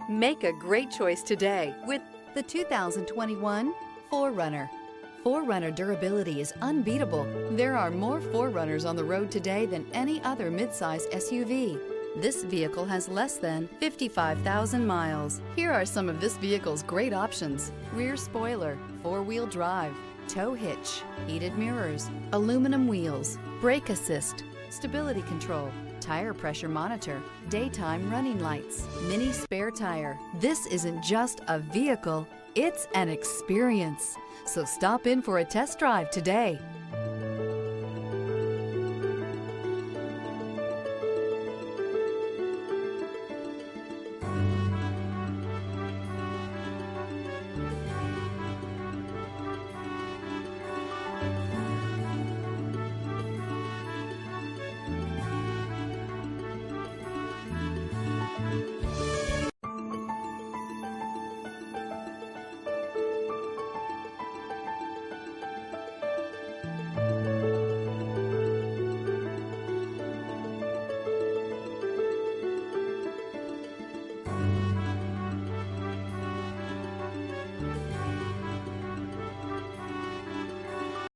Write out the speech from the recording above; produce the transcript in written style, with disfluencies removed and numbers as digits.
Make a great choice today with the 2021 4Runner. 4Runner durability is unbeatable. There are more 4Runners on the road today than any other midsize SUV. This vehicle has less than 55,000 miles. Here are some of this vehicle's great options: rear spoiler, four-wheel drive, tow hitch, heated mirrors, aluminum wheels, brake assist, stability control, tire pressure monitor, daytime running lights, mini spare tire. This isn't just a vehicle, it's an experience. So stop in for a test drive today.